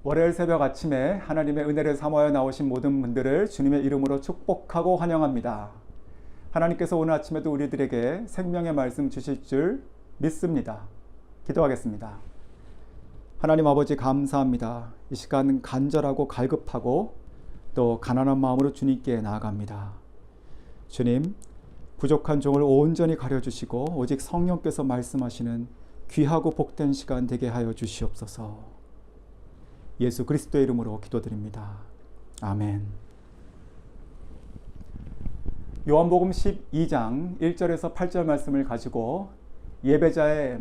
월요일 새벽 아침에 하나님의 은혜를 사모하여 나오신 모든 분들을 주님의 이름으로 축복하고 환영합니다. 하나님께서 오늘 아침에도 우리들에게 생명의 말씀 주실 줄 믿습니다. 기도하겠습니다. 하나님 아버지 감사합니다. 이 시간 간절하고 갈급하고 또 가난한 마음으로 주님께 나아갑니다. 주님, 부족한 종을 온전히 가려주시고 오직 성령께서 말씀하시는 귀하고 복된 시간 되게 하여 주시옵소서. 예수 그리스도의 이름으로 기도드립니다. 아멘. 요한복음 12장 1절에서 8절 말씀을 가지고 예배자의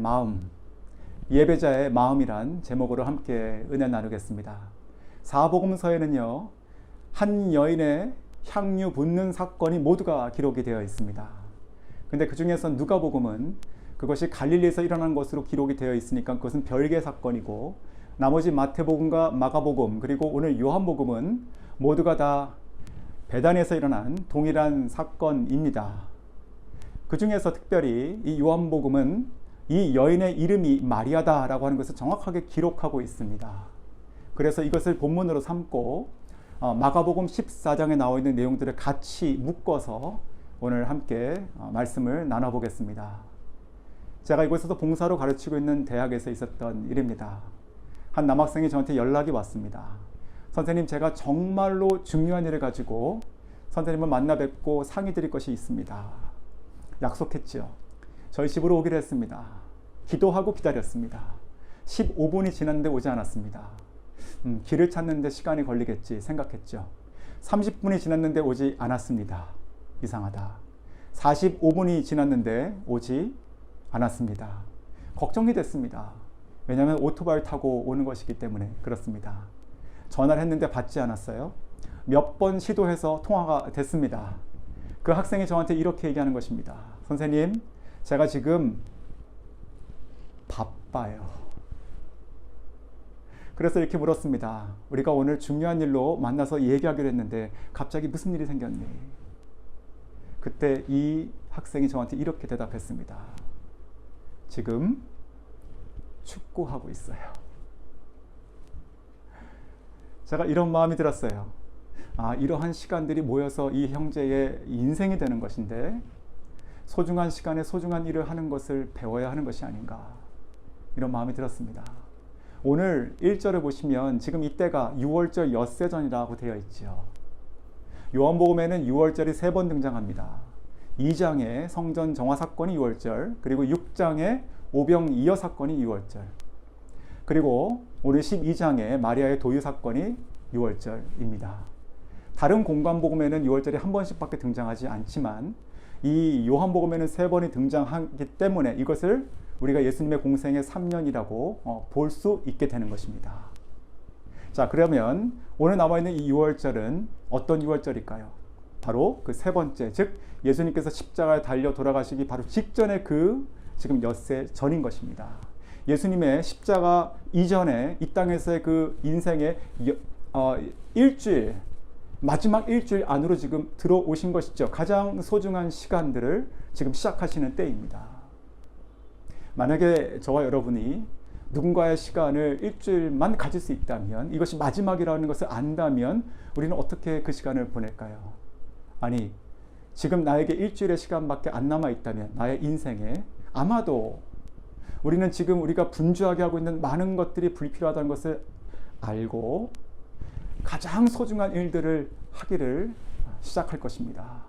마음이란 제목으로 함께 은혜 나누겠습니다. 사복음서에는요, 한 여인의 향유 붓는 사건이 모두가 기록이 되어 있습니다. 근데 그 중에서 누가복음은 그것이 갈릴리에서 일어난 것으로 기록이 되어 있으니까 그것은 별개 사건이고, 나머지 마태복음과 마가복음 그리고 오늘 요한복음은 모두가 다 베단에서 일어난 동일한 사건입니다. 그 중에서 특별히 이 요한복음은 이 여인의 이름이 마리아다라고 하는 것을 정확하게 기록하고 있습니다. 그래서 이것을 본문으로 삼고 마가복음 14장에 나와 있는 내용들을 같이 묶어서 오늘 함께 말씀을 나눠보겠습니다. 제가 이곳에서 봉사로 가르치고 있는 대학에서 있었던 일입니다. 한 남학생이 저한테 연락이 왔습니다. 선생님, 제가 정말로 중요한 일을 가지고 선생님을 만나 뵙고 상의 드릴 것이 있습니다. 약속했죠. 저희 집으로 오기로 했습니다. 기도하고 기다렸습니다. 15분이 지났는데 오지 않았습니다. 길을 찾는데 시간이 걸리겠지 생각했죠. 30분이 지났는데 오지 않았습니다. 이상하다. 45분이 지났는데 오지 않았습니다. 걱정이 됐습니다. 왜냐하면 오토바이를 타고 오는 것이기 때문에 그렇습니다. 전화를 했는데 받지 않았어요. 몇 번 시도해서 통화가 됐습니다. 그 학생이 저한테 이렇게 얘기하는 것입니다. 선생님, 제가 지금 바빠요. 그래서 이렇게 물었습니다. 우리가 오늘 중요한 일로 만나서 얘기하기로 했는데 갑자기 무슨 일이 생겼니? 그때 이 학생이 저한테 이렇게 대답했습니다. 지금 축구하고 있어요. 제가 이런 마음이 들었어요. 이러한 시간들이 모여서 이 형제의 인생이 되는 것인데 소중한 시간에 소중한 일을 하는 것을 배워야 하는 것이 아닌가, 이런 마음이 들었습니다. 오늘 1절을 보시면 지금 이때가 6월절 엿새전이라고 되어 있죠. 요한복음에는 6월절이 3번 등장합니다. 2장에 성전 정화 사건이 6월절, 그리고 6장에 오병이어 사건이 6월절, 그리고 오늘 12장에 마리아의 도유 사건이 6월절입니다. 다른 공관복음에는 6월절이 한 번씩밖에 등장하지 않지만 이 요한복음에는 3번이 등장하기 때문에 이것을 우리가 예수님의 공생의 3년이라고 볼 수 있게 되는 것입니다. 자, 그러면 오늘 남아있는 이 6월절은 어떤 6월절일까요? 바로 그 세 번째, 즉 예수님께서 십자가에 달려 돌아가시기 바로 직전에 지금 엿새 전인 것입니다. 예수님의 십자가 이전에 이 땅에서의 그 인생의 마지막 일주일 안으로 지금 들어오신 것이죠. 가장 소중한 시간들을 지금 시작하시는 때입니다. 만약에 저와 여러분이 누군가의 시간을 일주일만 가질 수 있다면, 이것이 마지막이라는 것을 안다면 우리는 어떻게 그 시간을 보낼까요? 아니, 지금 나에게 일주일의 시간밖에 안 남아 있다면 나의 인생에 아마도 우리는 지금 우리가 분주하게 하고 있는 많은 것들이 불필요하다는 것을 알고 가장 소중한 일들을 하기를 시작할 것입니다.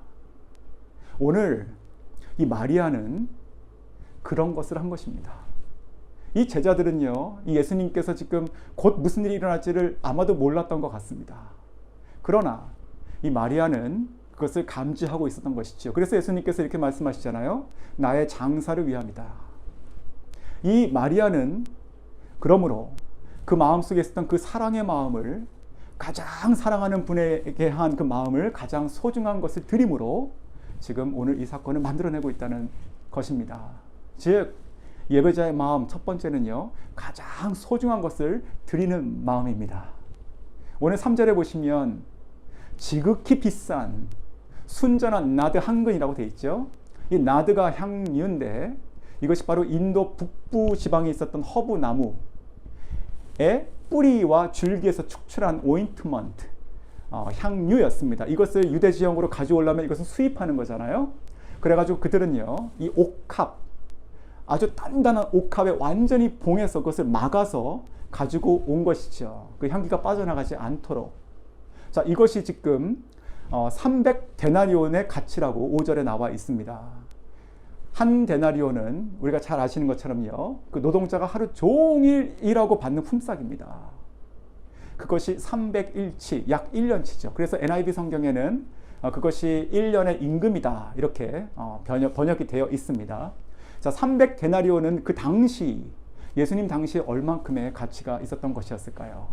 오늘 이 마리아는 그런 것을 한 것입니다. 이 제자들은요, 이 예수님께서 지금 곧 무슨 일이 일어날지를 아마도 몰랐던 것 같습니다. 그러나 이 마리아는 그것을 감지하고 있었던 것이죠. 그래서 예수님께서 이렇게 말씀하시잖아요. 나의 장사를 위함이다. 이 마리아는 그러므로 그 마음속에 있었던 그 사랑의 마음을, 가장 사랑하는 분에게 한 그 마음을, 가장 소중한 것을 드림으로 지금 오늘 이 사건을 만들어내고 있다는 것입니다. 즉 예배자의 마음 첫 번째는요, 가장 소중한 것을 드리는 마음입니다. 오늘 3절에 보시면 지극히 비싼 순전한 나드 한 근이라고 되어 있죠. 이 나드가 향유인데 이것이 바로 인도 북부 지방에 있었던 허브 나무의 뿌리와 줄기에서 축출한 오인트먼트, 향유였습니다. 이것을 유대 지형으로 가져오려면 이것은 수입하는 거잖아요. 그래가지고 그들은요, 이 옥합, 아주 단단한 옥합에 완전히 봉해서 그것을 막아서 가지고 온 것이죠. 그 향기가 빠져나가지 않도록. 자, 이것이 지금 300데나리온의 가치라고 5절에 나와 있습니다. 한 데나리온은 우리가 잘 아시는 것처럼요, 그 노동자가 하루 종일 일하고 받는 품삯입니다. 그것이 300일치, 약 1년치죠. 그래서 NIV 성경에는 그것이 1년의 임금이다, 이렇게 번역이 되어 있습니다. 자, 300데나리온은 그 당시, 예수님 당시에 얼만큼의 가치가 있었던 것이었을까요?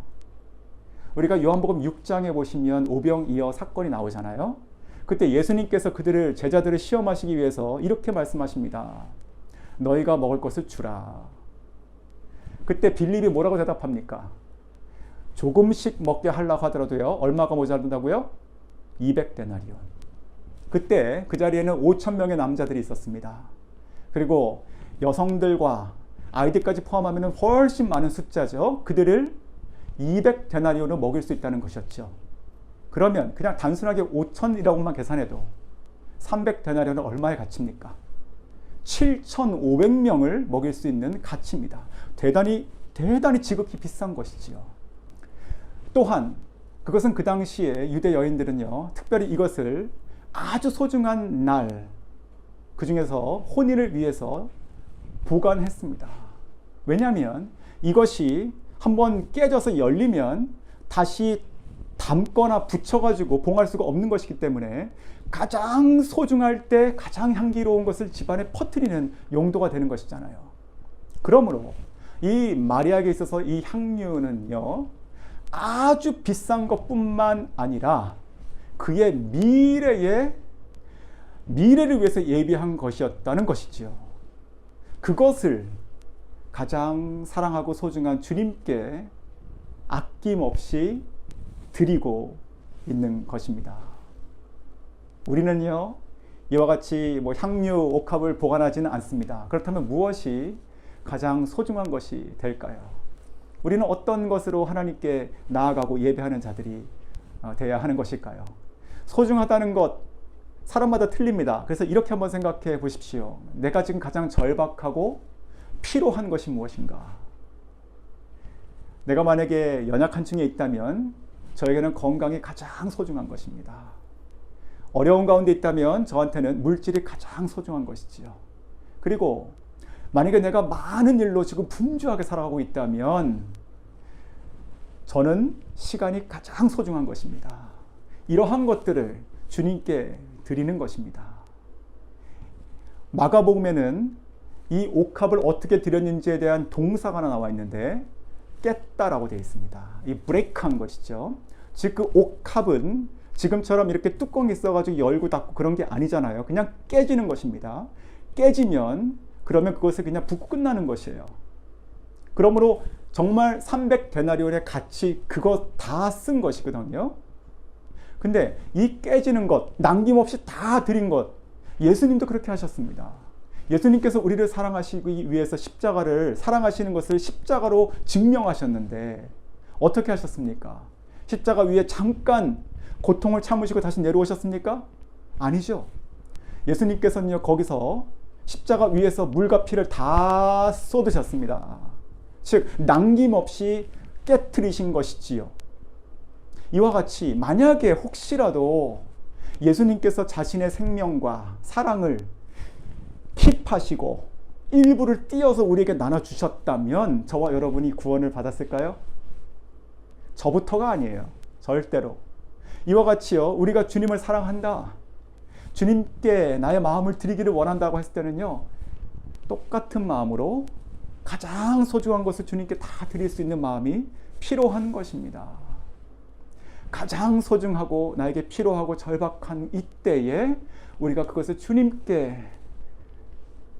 우리가 요한복음 6장에 보시면 오병이어 사건이 나오잖아요. 그때 예수님께서 제자들을 시험하시기 위해서 이렇게 말씀하십니다. 너희가 먹을 것을 주라. 그때 빌립이 뭐라고 대답합니까? 조금씩 먹게 하려고 하더라도요, 얼마가 모자란다고요? 200데나리온. 그때 그 자리에는 5,000명의 남자들이 있었습니다. 그리고 여성들과 아이들까지 포함하면 훨씬 많은 숫자죠. 그들을 200데나리온을 먹일 수 있다는 것이었죠. 그러면 그냥 단순하게 5,000이라고만 계산해도 300데나리온은 얼마의 가치입니까? 7,500명을 먹일 수 있는 가치입니다. 대단히 지극히 비싼 것이지요. 또한 그것은 그 당시에 유대 여인들은요, 특별히 이것을 아주 소중한 날, 그 중에서 혼인을 위해서 보관했습니다. 왜냐하면 이것이 한번 깨져서 열리면 다시 담거나 붙여가지고 봉할 수가 없는 것이기 때문에 가장 소중할 때 가장 향기로운 것을 집안에 퍼뜨리는 용도가 되는 것이잖아요. 그러므로 이 마리아에게 있어서 이 향유는요, 아주 비싼 것뿐만 아니라 그의 미래를 위해서 예비한 것이었다는 것이지요. 그것을 가장 사랑하고 소중한 주님께 아낌없이 드리고 있는 것입니다. 우리는요, 이와 같이 향유 옥합을 보관하지는 않습니다. 그렇다면 무엇이 가장 소중한 것이 될까요? 우리는 어떤 것으로 하나님께 나아가고 예배하는 자들이 되어야 하는 것일까요? 소중하다는 것, 사람마다 틀립니다. 그래서 이렇게 한번 생각해 보십시오. 내가 지금 가장 절박하고 필요한 것이 무엇인가? 내가 만약에 연약한 층에 있다면 저에게는 건강이 가장 소중한 것입니다. 어려운 가운데 있다면 저한테는 물질이 가장 소중한 것이지요. 그리고 만약에 내가 많은 일로 지금 분주하게 살아가고 있다면 저는 시간이 가장 소중한 것입니다. 이러한 것들을 주님께 드리는 것입니다. 마가복음에는 이 옥합을 어떻게 드렸는지에 대한 동사가 하나 나와 있는데 깼다라고 되어 있습니다. 이 브레이크한 것이죠. 즉 그 옥합은 지금처럼 이렇게 뚜껑이 있어가지고 열고 닫고 그런 게 아니잖아요. 그냥 깨지는 것입니다. 깨지면 그러면 그것을 그냥 붓고 끝나는 것이에요. 그러므로 정말 300데나리온의 가치 그거 다 쓴 것이거든요. 근데 이 깨지는 것, 남김없이 다 드린 것, 예수님도 그렇게 하셨습니다. 예수님께서 우리를 사랑하시기 위해서 십자가를 사랑하시는 것을 십자가로 증명하셨는데 어떻게 하셨습니까? 십자가 위에 잠깐 고통을 참으시고 다시 내려오셨습니까? 아니죠. 예수님께서는요, 거기서 십자가 위에서 물과 피를 다 쏟으셨습니다. 즉 남김없이 깨트리신 것이지요. 이와 같이 만약에 혹시라도 예수님께서 자신의 생명과 사랑을 킵하시고 일부를 띄어서 우리에게 나눠주셨다면 저와 여러분이 구원을 받았을까요? 저부터가 아니에요. 절대로. 이와 같이요, 우리가 주님을 사랑한다, 주님께 나의 마음을 드리기를 원한다고 했을 때는요, 똑같은 마음으로 가장 소중한 것을 주님께 다 드릴 수 있는 마음이 필요한 것입니다. 가장 소중하고 나에게 필요하고 절박한 이때에 우리가 그것을 주님께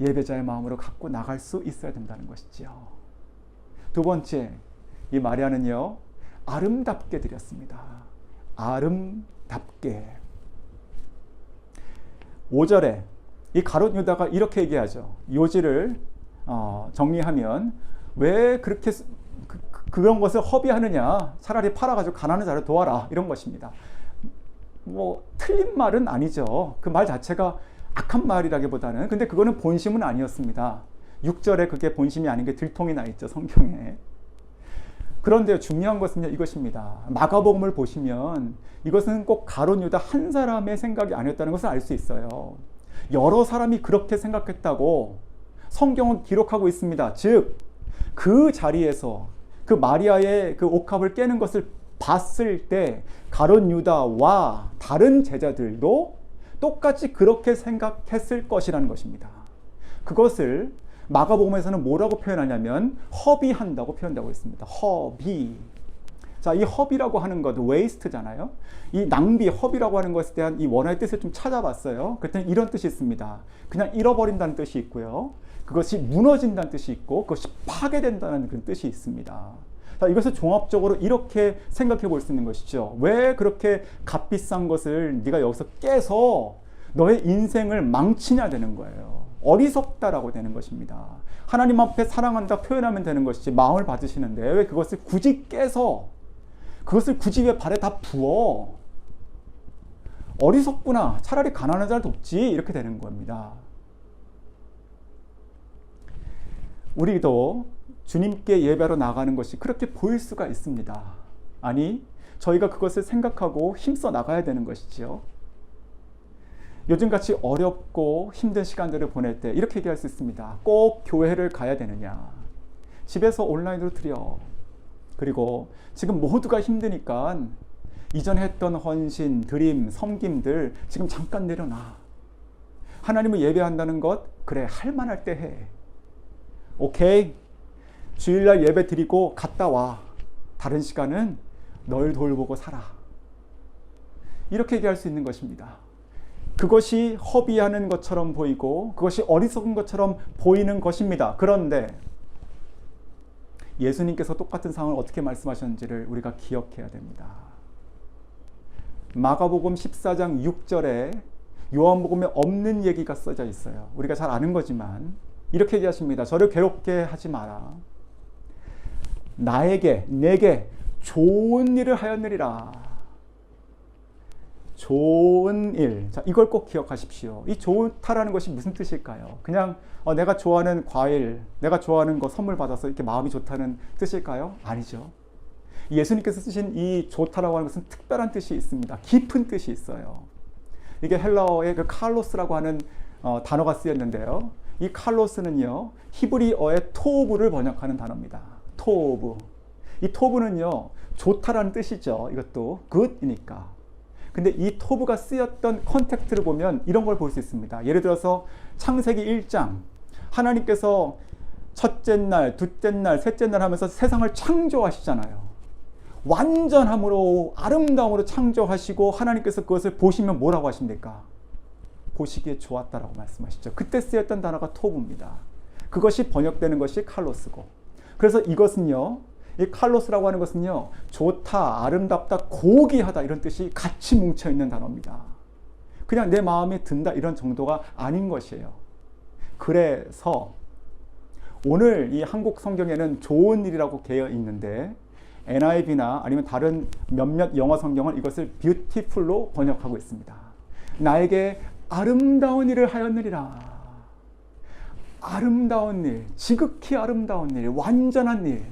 예배자의 마음으로 갖고 나갈 수 있어야 된다는 것이죠. 두 번째, 이 마리아는요, 아름답게 드렸습니다. 아름답게. 5절에 이 가룟 유다가 이렇게 얘기하죠. 요지를 정리하면 왜 그렇게 그런 것을 허비하느냐? 차라리 팔아가지고 가난한 자를 도와라. 이런 것입니다. 뭐 틀린 말은 아니죠. 그 말 자체가 악한 말이라기보다는, 근데 그거는 본심은 아니었습니다. 6절에 그게 본심이 아닌 게 들통이 나 있죠, 성경에. 그런데 중요한 것은 이것입니다. 마가복음을 보시면 이것은 꼭 가룟 유다 한 사람의 생각이 아니었다는 것을 알 수 있어요. 여러 사람이 그렇게 생각했다고 성경은 기록하고 있습니다. 즉, 그 자리에서 그 마리아의 그 옥합을 깨는 것을 봤을 때 가룟 유다와 다른 제자들도 똑같이 그렇게 생각했을 것이라는 것입니다. 그것을 마가복음에서는 뭐라고 표현하냐면 허비한다고 표현하고 있습니다. 허비. 자, 이 허비라고 하는 것, waste잖아요. 이 낭비, 허비라고 하는 것에 대한 이 원어의 뜻을 좀 찾아봤어요. 그랬더니 이런 뜻이 있습니다. 그냥 잃어버린다는 뜻이 있고요. 그것이 무너진다는 뜻이 있고, 그것이 파괴된다는 그런 뜻이 있습니다. 자, 이것을 종합적으로 이렇게 생각해 볼 수 있는 것이죠. 왜 그렇게 값비싼 것을 네가 여기서 깨서 너의 인생을 망치냐 되는 거예요. 어리석다라고 되는 것입니다. 하나님 앞에 사랑한다 표현하면 되는 것이지 마음을 받으시는데 왜 그것을 굳이 깨서 그것을 굳이 왜 발에 다 부어? 어리석구나. 차라리 가난한 자를 돕지. 이렇게 되는 겁니다. 우리도 주님께 예배하러 나가는 것이 그렇게 보일 수가 있습니다. 아니, 저희가 그것을 생각하고 힘써 나가야 되는 것이지요. 요즘같이 어렵고 힘든 시간들을 보낼 때 이렇게 얘기할 수 있습니다. 꼭 교회를 가야 되느냐? 집에서 온라인으로 드려. 그리고 지금 모두가 힘드니까 이전에 했던 헌신, 드림, 섬김들 지금 잠깐 내려놔. 하나님을 예배한다는 것, 그래, 할 만할 때 해. 오케이. 주일날 예배 드리고 갔다 와. 다른 시간은 널 돌보고 살아. 이렇게 얘기할 수 있는 것입니다. 그것이 허비하는 것처럼 보이고 그것이 어리석은 것처럼 보이는 것입니다. 그런데 예수님께서 똑같은 상황을 어떻게 말씀하셨는지를 우리가 기억해야 됩니다. 마가복음 14장 6절에 요한복음에 없는 얘기가 써져 있어요. 우리가 잘 아는 거지만 이렇게 얘기하십니다. 저를 괴롭게 하지 마라. 내게 좋은 일을 하였느니라. 좋은 일. 자, 이걸 꼭 기억하십시오. 이 좋다라는 것이 무슨 뜻일까요? 그냥 내가 좋아하는 과일, 내가 좋아하는 거 선물 받아서 이렇게 마음이 좋다는 뜻일까요? 아니죠. 예수님께서 쓰신 이 좋다라고 하는 것은 특별한 뜻이 있습니다. 깊은 뜻이 있어요. 이게 헬라어의 그 칼로스라고 하는 단어가 쓰였는데요. 이 칼로스는요, 히브리어의 토브를 번역하는 단어입니다. 토브. 이 토브는요, 좋다라는 뜻이죠. 이것도 굿이니까. 근데 이 토브가 쓰였던 컨텍스트를 보면 이런 걸 볼 수 있습니다. 예를 들어서 창세기 1장 하나님께서 첫째 날, 둘째 날, 셋째 날 하면서 세상을 창조하시잖아요. 완전함으로 아름다움으로 창조하시고 하나님께서 그것을 보시면 뭐라고 하십니까? 보시기에 좋았다라고 말씀하시죠. 그때 쓰였던 단어가 토브입니다. 그것이 번역되는 것이 칼로스고, 그래서 이것은요, 이 칼로스라고 하는 것은요, 좋다, 아름답다, 고귀하다 이런 뜻이 같이 뭉쳐있는 단어입니다. 그냥 내 마음에 든다 이런 정도가 아닌 것이에요. 그래서 오늘 이 한국 성경에는 좋은 일이라고 되어 있는데 NIV나 아니면 다른 몇몇 영어 성경은 이것을 beautiful로 번역하고 있습니다. 나에게 아름다운 일을 하였느니라. 아름다운 일, 지극히 아름다운 일, 완전한 일.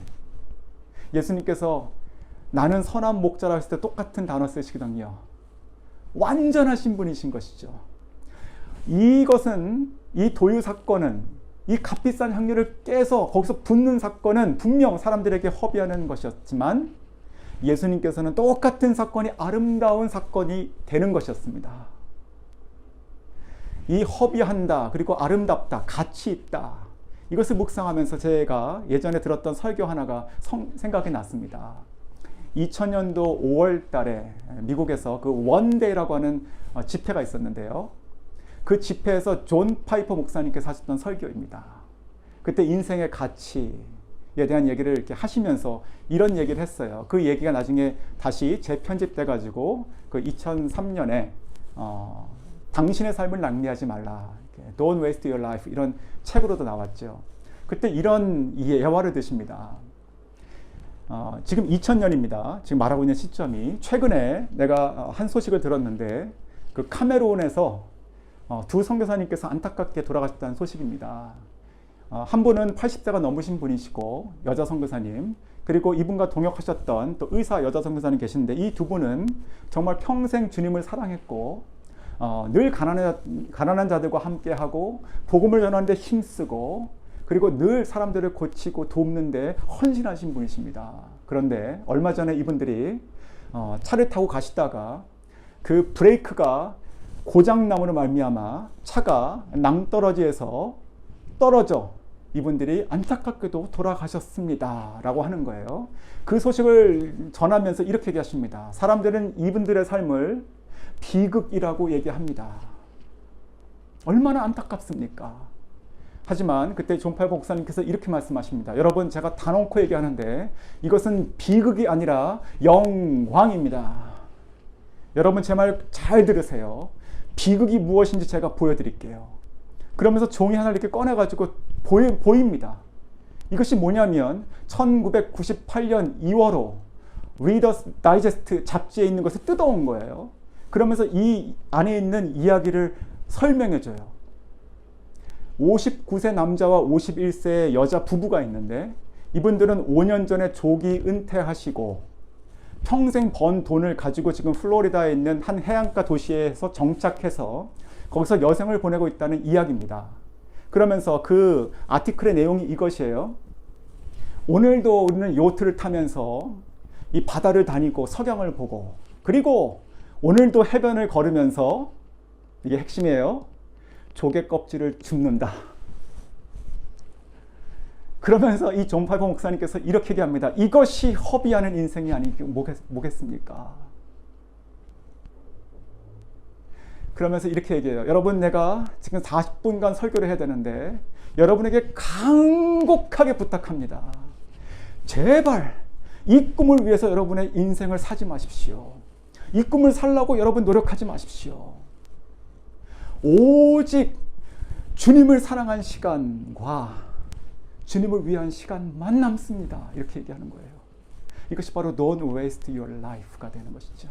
예수님께서 나는 선한 목자라 했을 때 똑같은 단어 쓰시거든요. 완전하신 분이신 것이죠. 이것은, 이 도유 사건은, 이 값비싼 향료를 깨서 거기서 붓는 사건은 분명 사람들에게 허비하는 것이었지만 예수님께서는 똑같은 사건이 아름다운 사건이 되는 것이었습니다. 이 허비한다, 그리고 아름답다, 가치 있다. 이것을 묵상하면서 제가 예전에 들었던 설교 하나가 생각이 났습니다. 2000년도 5월 달에 미국에서 그 원데이라고 하는 집회가 있었는데요. 그 집회에서 존 파이퍼 목사님께서 하셨던 설교입니다. 그때 인생의 가치에 대한 얘기를 이렇게 하시면서 이런 얘기를 했어요. 그 얘기가 나중에 다시 재편집돼 가지고 그 2003년에 당신의 삶을 낭비하지 말라. Don't waste your life. 이런 책으로도 나왔죠. 그때 이런 예화를 드십니다. 지금 2000년입니다. 지금 말하고 있는 시점이. 최근에 내가 한 소식을 들었는데 그 카메룬에서 두 선교사님께서 안타깝게 돌아가셨다는 소식입니다. 한 분은 80세가 넘으신 분이시고 여자 선교사님, 그리고 이분과 동역하셨던 또 의사 여자 선교사님 계신데, 이 두 분은 정말 평생 주님을 사랑했고 늘 가난한 자들과 함께하고 복음을 전하는데 힘쓰고, 그리고 늘 사람들을 고치고 돕는데 헌신하신 분이십니다. 그런데 얼마 전에 이분들이 차를 타고 가시다가 그 브레이크가 고장남으로 말미암아 차가 낭떠러지에서 떨어져 이분들이 안타깝게도 돌아가셨습니다 라고 하는 거예요. 그 소식을 전하면서 이렇게 얘기하십니다. 사람들은 이분들의 삶을 비극이라고 얘기합니다. 얼마나 안타깝습니까? 하지만 그때 존 팔보 목사님께서 이렇게 말씀하십니다. 여러분, 제가 단언코 얘기하는데 이것은 비극이 아니라 영광입니다. 여러분, 제 말 잘 들으세요. 비극이 무엇인지 제가 보여드릴게요. 그러면서 종이 하나를 이렇게 꺼내가지고 보입니다. 이것이 뭐냐면 1998년 2월호 리더스 다이제스트 잡지에 있는 것을 뜯어온 거예요. 그러면서 이 안에 있는 이야기를 설명해줘요. 59세 남자와 51세 여자 부부가 있는데, 이분들은 5년 전에 조기 은퇴하시고 평생 번 돈을 가지고 지금 플로리다에 있는 한 해안가 도시에서 정착해서 거기서 여생을 보내고 있다는 이야기입니다. 그러면서 그 아티클의 내용이 이것이에요. 오늘도 우리는 요트를 타면서 이 바다를 다니고 석양을 보고, 그리고 오늘도 해변을 걸으면서, 이게 핵심이에요, 조개 껍질을 줍는다. 그러면서 이 존 팔보 목사님께서 이렇게 얘기합니다. 이것이 허비하는 인생이 뭐겠습니까? 그러면서 이렇게 얘기해요. 여러분, 내가 지금 40분간 설교를 해야 되는데 여러분에게 간곡하게 부탁합니다. 제발 이 꿈을 위해서 여러분의 인생을 사지 마십시오. 이 꿈을 살라고 여러분 노력하지 마십시오. 오직 주님을 사랑한 시간과 주님을 위한 시간만 남습니다. 이렇게 얘기하는 거예요. 이것이 바로 Don't waste your life가 되는 것이죠.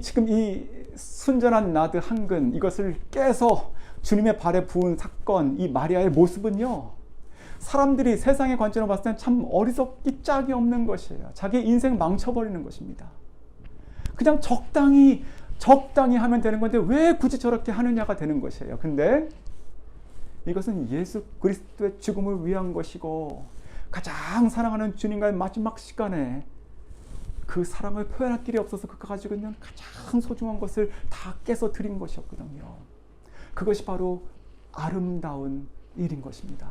지금 이 순전한 나드 한근, 이것을 깨서 주님의 발에 부은 사건, 이 마리아의 모습은요, 사람들이 세상의 관점으로 봤을 때는 참 어리석기 짝이 없는 것이에요. 자기 인생 망쳐버리는 것입니다. 그냥 적당히 하면 되는 건데 왜 굳이 저렇게 하느냐가 되는 것이에요. 근데 이것은 예수 그리스도의 죽음을 위한 것이고, 가장 사랑하는 주님과의 마지막 시간에 그 사랑을 표현할 길이 없어서 그가 가지고 있는 가장 소중한 것을 다 깨서 드린 것이었거든요. 그것이 바로 아름다운 일인 것입니다.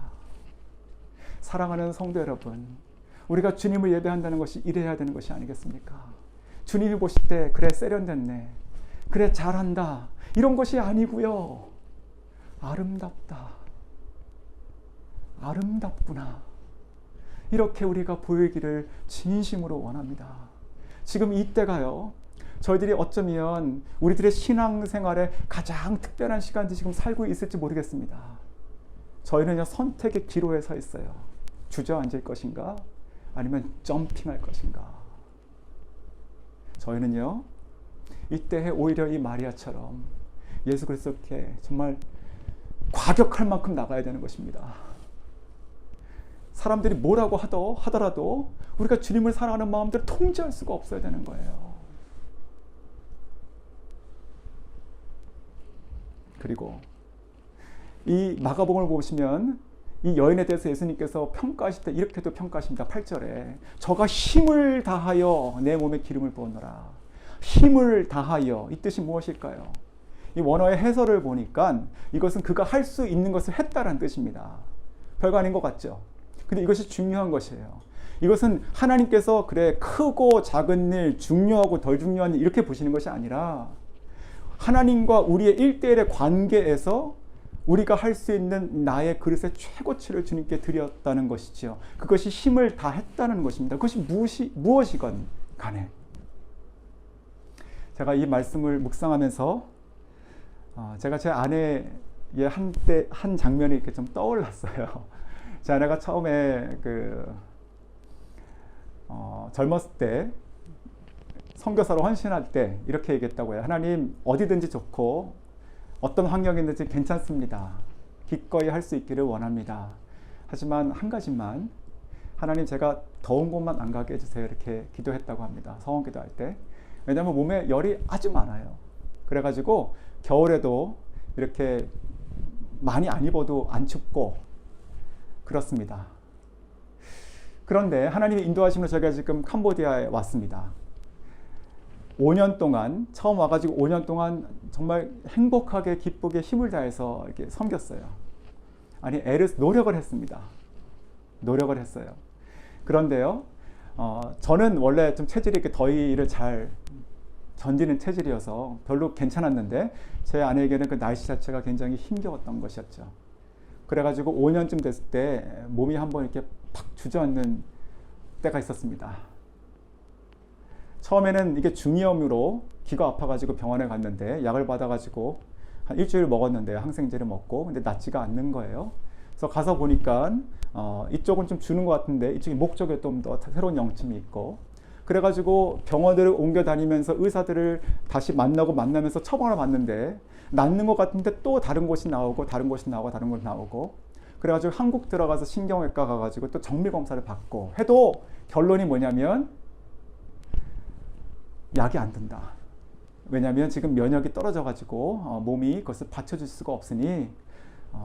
사랑하는 성도 여러분, 우리가 주님을 예배한다는 것이 이래야 되는 것이 아니겠습니까? 주님이 보실 때 그래 세련됐네, 그래 잘한다, 이런 것이 아니고요. 아름답구나, 이렇게 우리가 보이기를 진심으로 원합니다. 지금 이때가요, 저희들이 어쩌면 우리들의 신앙생활에 가장 특별한 시간들이 지금 살고 있을지 모르겠습니다. 저희는 선택의 기로에 서 있어요. 주저앉을 것인가, 아니면 점핑할 것인가. 저희는요, 이때에 오히려 이 마리아처럼 예수 그리스도께 정말 과격할 만큼 나가야 되는 것입니다. 사람들이 뭐라고 하더라도 우리가 주님을 사랑하는 마음대로 통제할 수가 없어야 되는 거예요. 그리고 이 마가복음을 보시면 이 여인에 대해서 예수님께서 평가하실 때 이렇게도 평가하십니다. 8절에 저가 힘을 다하여 내 몸에 기름을 부었노라. 힘을 다하여, 이 뜻이 무엇일까요? 이 원어의 해설을 보니까 이것은 그가 할 수 있는 것을 했다라는 뜻입니다. 별거 아닌 것 같죠? 근데 이것이 중요한 것이에요. 이것은 하나님께서 그래 크고 작은 일, 중요하고 덜 중요한 일 이렇게 보시는 것이 아니라 하나님과 우리의 1대1의 관계에서 우리가 할 수 있는 나의 그릇의 최고치를 주님께 드렸다는 것이지요. 그것이 힘을 다했다는 것입니다. 그것이 무엇이건 간에. 제가 이 말씀을 묵상하면서 제가 제 아내의 한 장면이 이렇게 좀 떠올랐어요. 제 아내가 처음에 젊었을 때 선교사로 헌신할 때 이렇게 얘기했다고 해요. 하나님, 어디든지 좋고 어떤 환경이든지 괜찮습니다. 기꺼이 할 수 있기를 원합니다. 하지만 한 가지만, 하나님, 제가 더운 곳만 안 가게 해주세요. 이렇게 기도했다고 합니다. 서원 기도할 때. 왜냐하면 몸에 열이 아주 많아요. 그래가지고 겨울에도 이렇게 많이 안 입어도 안 춥고 그렇습니다. 그런데 하나님이 인도하심으로 저희가 지금 캄보디아에 왔습니다. 5년 동안, 처음 와가지고 5년 동안 정말 행복하게 기쁘게 힘을 다해서 이렇게 섬겼어요. 아니, 노력을 했습니다. 노력을 했어요. 그런데요, 저는 원래 좀 체질이 이렇게 더위를 잘 견디는 체질이어서 별로 괜찮았는데, 제 아내에게는 그 날씨 자체가 굉장히 힘겨웠던 것이었죠. 그래가지고 5년쯤 됐을 때 몸이 한번 이렇게 팍 주저앉는 때가 있었습니다. 처음에는 이게 중이염으로 귀가 아파가지고 병원에 갔는데 약을 받아가지고 한 일주일 먹었는데, 항생제를 먹고, 근데 낫지가 않는 거예요. 그래서 가서 보니까 이쪽은 좀 주는 것 같은데 이쪽이 목 쪽에 좀 더 새로운 영침이 있고, 그래가지고 병원을 옮겨 다니면서 의사들을 다시 만나면서 처방을 받는데 낫는 것 같은데 또 다른 곳이 나오고 다른 곳이 나오고, 그래가지고 한국 들어가서 신경외과 가가지고 또 정밀검사를 받고 해도 결론이 뭐냐면 약이 안 든다. 왜냐하면 지금 면역이 떨어져가지고 몸이 그것을 받쳐줄 수가 없으니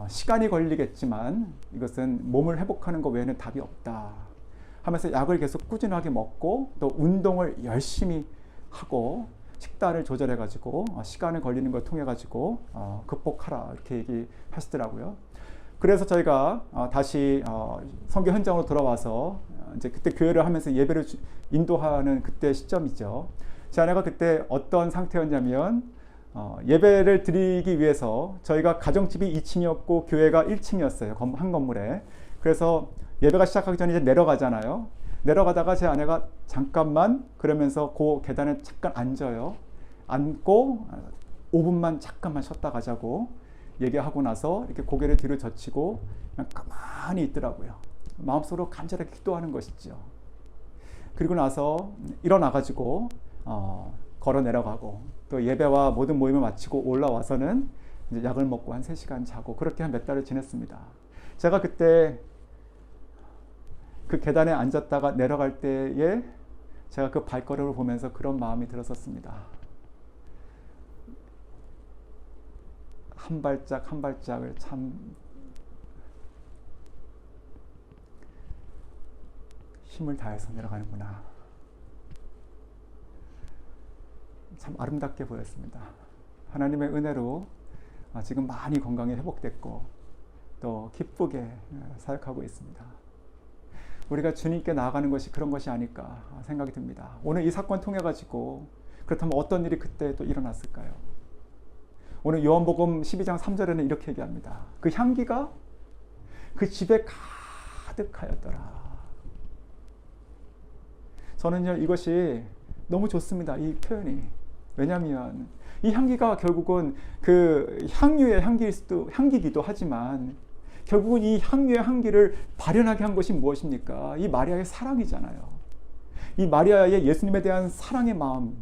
시간이 걸리겠지만 이것은 몸을 회복하는 것 외에는 답이 없다 하면서 약을 계속 꾸준하게 먹고 또 운동을 열심히 하고 식단을 조절해가지고 시간을 걸리는 걸 통해가지고 극복하라, 이렇게 얘기하시더라고요. 그래서 저희가 다시 선교 현장으로 돌아와서 이제 그때 교회를 하면서 예배를 인도하는 그때 시점이죠. 제 아내가 그때 어떤 상태였냐면 예배를 드리기 위해서, 저희가 가정집이 2층이었고 교회가 1층이었어요. 한 건물에. 그래서 예배가 시작하기 전에 이제 내려가잖아요. 내려가다가 제 아내가 잠깐만, 그러면서 그 계단에 잠깐 앉아요. 앉고 5분만 잠깐만 쉬었다 가자고 얘기하고 나서 이렇게 고개를 뒤로 젖히고 그냥 가만히 있더라고요. 마음속으로 간절하게 기도하는 것이죠. 그리고 나서 일어나가지고 걸어 내려가고 또 예배와 모든 모임을 마치고 올라와서는 이제 약을 먹고 한 3시간 자고, 그렇게 한 몇 달을 지냈습니다. 제가 그때 그 계단에 앉았다가 내려갈 때에 제가 그 발걸음을 보면서 그런 마음이 들었었습니다. 한 발짝 한 발짝을 참 힘을 다해서 내려가는구나. 참 아름답게 보였습니다. 하나님의 은혜로 지금 많이 건강이 회복됐고 또 기쁘게 사역하고 있습니다. 우리가 주님께 나아가는 것이 그런 것이 아닐까 생각이 듭니다. 오늘 이 사건 통해 가지고 그렇다면 어떤 일이 그때 또 일어났을까요? 오늘 요한복음 12장 3절에는 이렇게 얘기합니다. 그 향기가 그 집에 가득하였더라. 저는요, 이것이 너무 좋습니다. 이 표현이. 왜냐하면 이 향기가 결국은 그 향유의 향기기도 하지만, 결국은 이 향유의 향기를 발현하게 한 것이 무엇입니까? 이 마리아의 사랑이잖아요. 이 마리아의 예수님에 대한 사랑의 마음,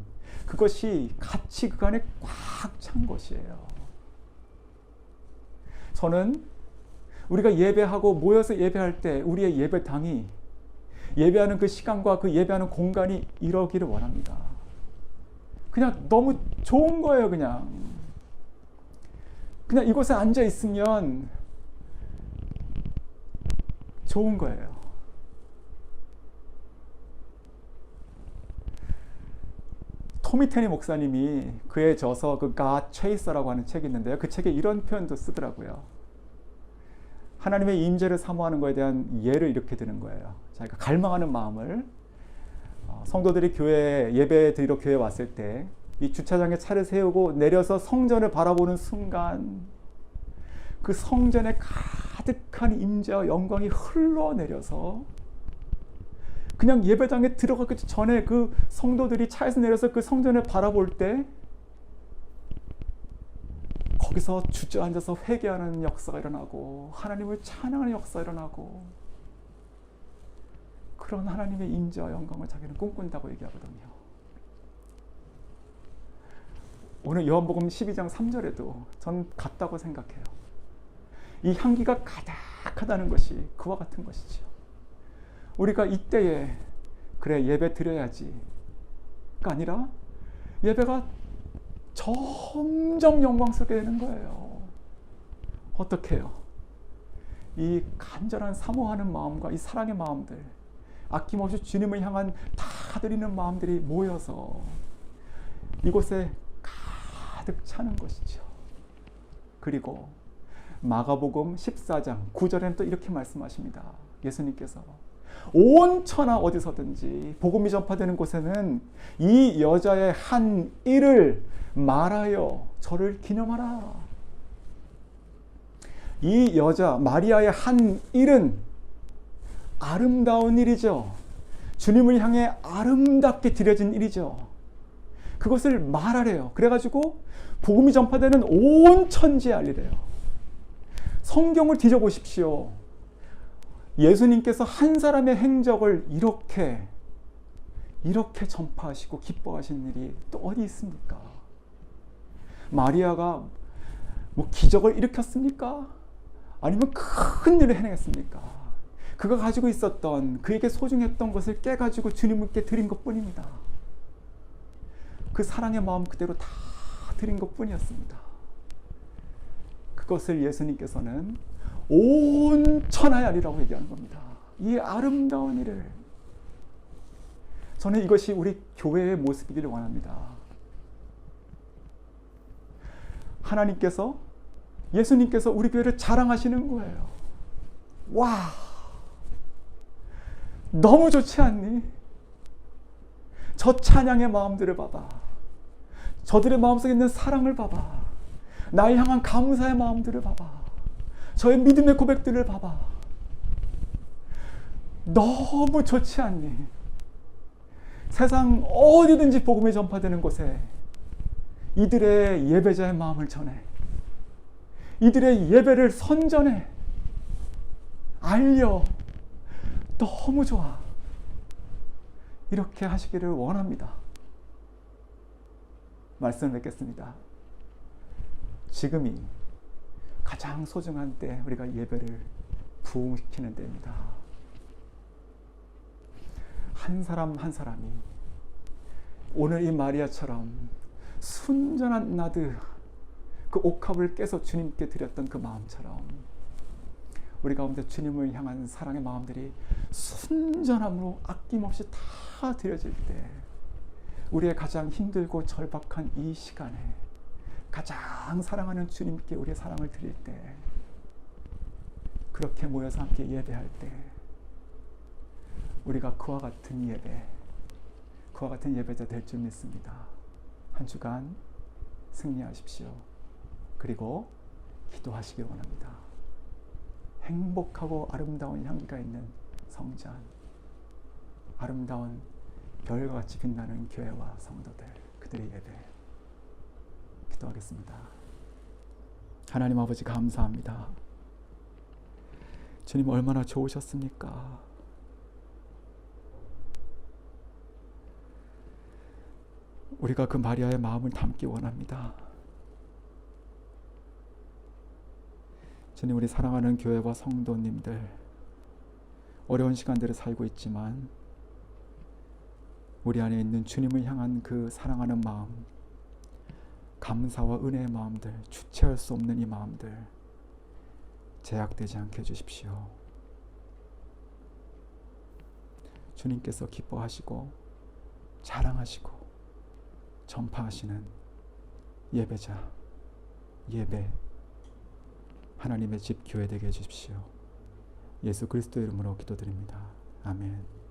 그것이 같이 그 안에 꽉 찬 것이에요. 저는 우리가 예배하고 모여서 예배할 때 우리의 예배당이, 예배하는 그 시간과 그 예배하는 공간이 이러기를 원합니다. 그냥 너무 좋은 거예요. 그냥 이곳에 앉아 있으면 좋은 거예요. 토미 테니 목사님이 그에 져서 그 God Chaser라고 하는 책이 있는데요. 그 책에 이런 표현도 쓰더라고요. 하나님의 임재를 사모하는 것에 대한 예를 이렇게 드는 거예요. 자기가 갈망하는 마음을, 성도들이 교회 예배 드리러 교회에 왔을 때 이 주차장에 차를 세우고 내려서 성전을 바라보는 순간 그 성전에 가득한 임재와 영광이 흘러내려서 그냥 예배당에 들어가기 전에 그 성도들이 차에서 내려서 그 성전을 바라볼 때 거기서 주저앉아서 회개하는 역사가 일어나고 하나님을 찬양하는 역사가 일어나고, 그런 하나님의 임재와 영광을 자기는 꿈꾼다고 얘기하거든요. 오늘 요한복음 12장 3절에도 전 같다고 생각해요. 이 향기가 가득하다는 것이 그와 같은 것이죠. 우리가 이때에 그래 예배 드려야지가 아니라 예배가 점점 영광스럽게 되는 거예요. 어떻게 해요? 이 간절한 사모하는 마음과 이 사랑의 마음들, 아낌없이 주님을 향한 다 드리는 마음들이 모여서 이곳에 가득 차는 것이죠. 그리고 마가복음 14장 9절에는 또 이렇게 말씀하십니다. 예수님께서 온 천하 어디서든지 복음이 전파되는 곳에는 이 여자의 한 일을 말하여 저를 기념하라. 이 여자 마리아의 한 일은 아름다운 일이죠. 주님을 향해 아름답게 드려진 일이죠. 그것을 말하래요. 그래가지고 복음이 전파되는 온 천지에 알리래요. 성경을 뒤져보십시오. 예수님께서 한 사람의 행적을 이렇게 전파하시고 기뻐하신 일이 또 어디 있습니까? 마리아가 뭐 기적을 일으켰습니까? 아니면 큰 일을 해냈습니까? 그가 가지고 있었던 그에게 소중했던 것을 깨가지고 주님께 드린 것뿐입니다. 그 사랑의 마음 그대로 다 드린 것뿐이었습니다. 그것을 예수님께서는 온 천하의 아리라고 얘기하는 겁니다. 이 아름다운 일을. 저는 이것이 우리 교회의 모습이기를 원합니다. 하나님께서, 예수님께서 우리 교회를 자랑하시는 거예요. 와, 너무 좋지 않니? 저 찬양의 마음들을 봐봐. 저들의 마음속에 있는 사랑을 봐봐. 나를 향한 감사의 마음들을 봐봐. 저의 믿음의 고백들을 봐봐. 너무 좋지 않니? 세상 어디든지 복음이 전파되는 곳에 이들의 예배자의 마음을 전해. 이들의 예배를 선전해. 알려. 너무 좋아. 이렇게 하시기를 원합니다. 말씀을 맺겠습니다. 지금이 가장 소중한 때 우리가 예배를 부흥시키는 때입니다. 한 사람 한 사람이 오늘 이 마리아처럼 순전한 나드 그 옥합을 깨서 주님께 드렸던 그 마음처럼 우리 가운데 주님을 향한 사랑의 마음들이 순전함으로 아낌없이 다 드려질 때 우리의 가장 힘들고 절박한 이 시간에 가장 사랑하는 주님께 우리의 사랑을 드릴 때 그렇게 모여서 함께 예배할 때 우리가 그와 같은 예배, 그와 같은 예배자 될 줄 믿습니다. 한 주간 승리하십시오. 그리고 기도하시길 원합니다. 행복하고 아름다운 향기가 있는 성전, 아름다운 별과 같이 빛나는 교회와 성도들, 그들의 예배 기도하겠습니다. 하나님 아버지 감사합니다. 주님 얼마나 좋으셨습니까? 우리가 그 마리아의 마음을 담기 원합니다. 주님, 우리 사랑하는 교회와 성도님들 어려운 시간들을 살고 있지만 우리 안에 있는 주님을 향한 그 사랑하는 마음, 감사와 은혜의 마음들, 주체할 수 없는 이 마음들 제약되지 않게 해주십시오. 주님께서 기뻐하시고 자랑하시고 전파하시는 예배자, 예배, 하나님의 집 교회 되게 해주십시오. 예수 그리스도의 이름으로 기도드립니다. 아멘.